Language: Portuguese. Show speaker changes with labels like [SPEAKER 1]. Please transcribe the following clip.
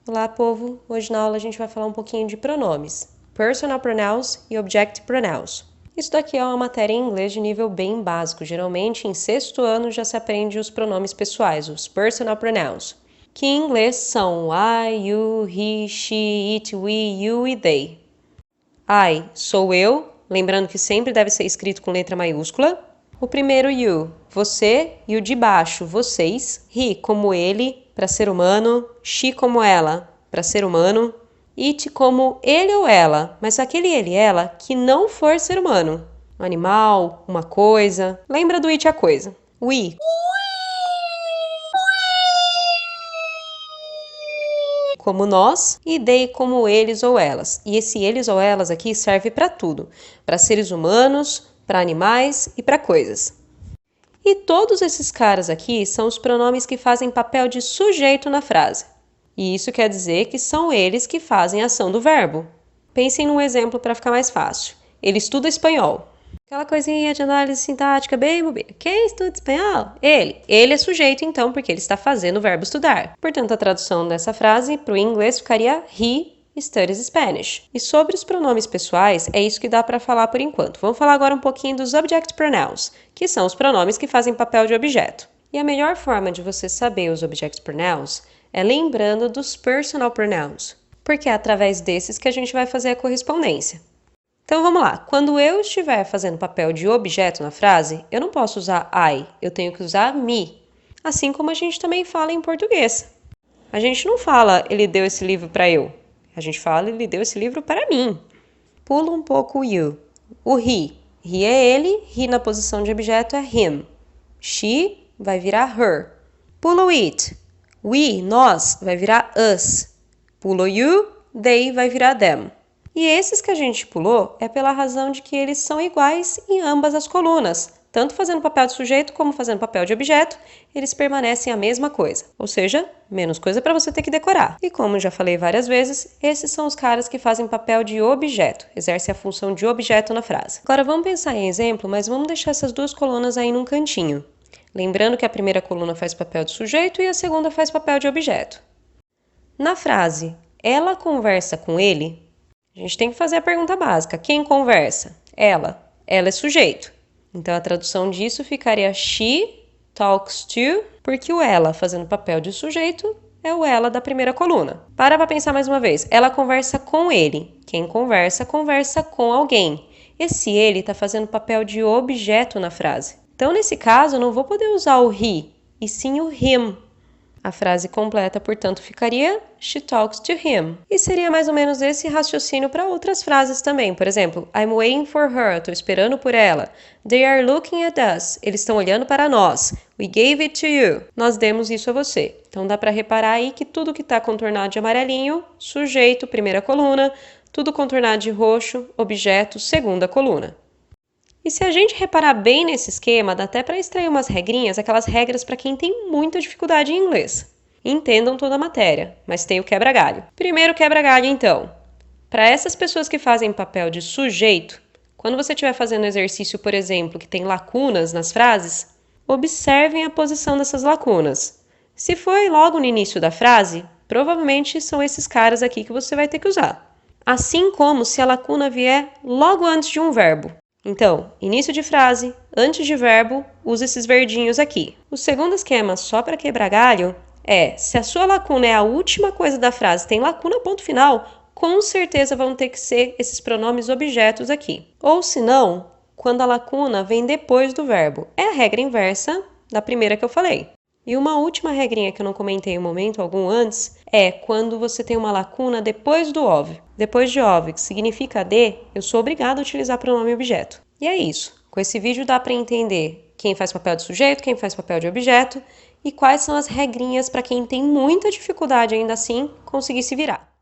[SPEAKER 1] Olá, povo! Hoje na aula a gente vai falar um pouquinho de pronomes, personal pronouns e object pronouns. Isso daqui é uma matéria em inglês de nível bem básico, geralmente em sexto ano já se aprende os pronomes pessoais, os personal pronouns, que em inglês são I, you, he, she, it, we, you e they. I, sou eu, lembrando que sempre deve ser escrito com letra maiúscula. O primeiro you, você, e o de baixo, vocês. He, como ele, para ser humano. She, como ela, para ser humano. It, como ele ou ela, mas aquele ele e ela que não for ser humano. Um animal, uma coisa. Lembra do it, a coisa. We, como nós, e they como eles ou elas. E esse eles ou elas aqui serve para tudo, para seres humanos, para animais e para coisas. E todos esses caras aqui são os pronomes que fazem papel de sujeito na frase. E isso quer dizer que são eles que fazem a ação do verbo. Pensem num exemplo para ficar mais fácil. Ele estuda espanhol. Aquela coisinha de análise sintática bem bobinha. Quem estuda espanhol? Ele. Ele é sujeito, então, porque ele está fazendo o verbo estudar. Portanto, a tradução dessa frase para o inglês ficaria He studies Spanish. E sobre os pronomes pessoais, é isso que dá para falar por enquanto. Vamos falar agora um pouquinho dos object pronouns, que são os pronomes que fazem papel de objeto. E a melhor forma de você saber os object pronouns é lembrando dos personal pronouns, porque é através desses que a gente vai fazer a correspondência. Então vamos lá, quando eu estiver fazendo papel de objeto na frase, eu não posso usar I, eu tenho que usar me, assim como a gente também fala em português. A gente não fala, ele deu esse livro para eu, a gente fala, ele deu esse livro para mim. Pula um pouco o you. O he. He é ele, he na posição de objeto é him. She vai virar her. Pula o it. We, nós, vai virar us. Pula o you, they vai virar them. E esses que a gente pulou é pela razão de que eles são iguais em ambas as colunas. Tanto fazendo papel de sujeito como fazendo papel de objeto, eles permanecem a mesma coisa. Ou seja, menos coisa para você ter que decorar. E como já falei várias vezes, esses são os caras que fazem papel de objeto, exercem a função de objeto na frase. Agora vamos pensar em exemplo, mas vamos deixar essas duas colunas aí num cantinho. Lembrando que a primeira coluna faz papel de sujeito e a segunda faz papel de objeto. Na frase, ela conversa com ele, a gente tem que fazer a pergunta básica. Quem conversa? Ela. Ela é sujeito. Então, a tradução disso ficaria she talks to, porque o ela, fazendo papel de sujeito, é o ela da primeira coluna. Para pensar mais uma vez. Ela conversa com ele. Quem conversa, conversa com alguém. Esse ele está fazendo papel de objeto na frase. Então, nesse caso, eu não vou poder usar o he, e sim o him. A frase completa, portanto, ficaria She talks to him. E seria mais ou menos esse raciocínio para outras frases também. Por exemplo, I'm waiting for her. Estou esperando por ela. They are looking at us. Eles estão olhando para nós. We gave it to you. Nós demos isso a você. Então dá para reparar aí que tudo que está contornado de amarelinho, sujeito, primeira coluna. Tudo contornado de roxo, objeto, segunda coluna. E se a gente reparar bem nesse esquema, dá até para extrair umas regrinhas, aquelas regras para quem tem muita dificuldade em inglês. Entendam toda a matéria, mas tem o quebra-galho. Primeiro quebra-galho, então. Para essas pessoas que fazem papel de sujeito, quando você estiver fazendo exercício, por exemplo, que tem lacunas nas frases, observem a posição dessas lacunas. Se foi logo no início da frase, provavelmente são esses caras aqui que você vai ter que usar. Assim como se a lacuna vier logo antes de um verbo. Então, início de frase, antes de verbo, usa esses verdinhos aqui. O segundo esquema, só para quebrar galho, é se a sua lacuna é a última coisa da frase, tem lacuna ponto final, com certeza vão ter que ser esses pronomes objetos aqui. Ou se não, quando a lacuna vem depois do verbo. É a regra inversa da primeira que eu falei. E uma última regrinha que eu não comentei em momento algum antes é quando você tem uma lacuna depois do óbvio. Depois de óbvio, que significa de, eu sou obrigada a utilizar pronome objeto. E é isso. Com esse vídeo dá para entender quem faz papel de sujeito, quem faz papel de objeto e quais são as regrinhas para quem tem muita dificuldade ainda assim conseguir se virar.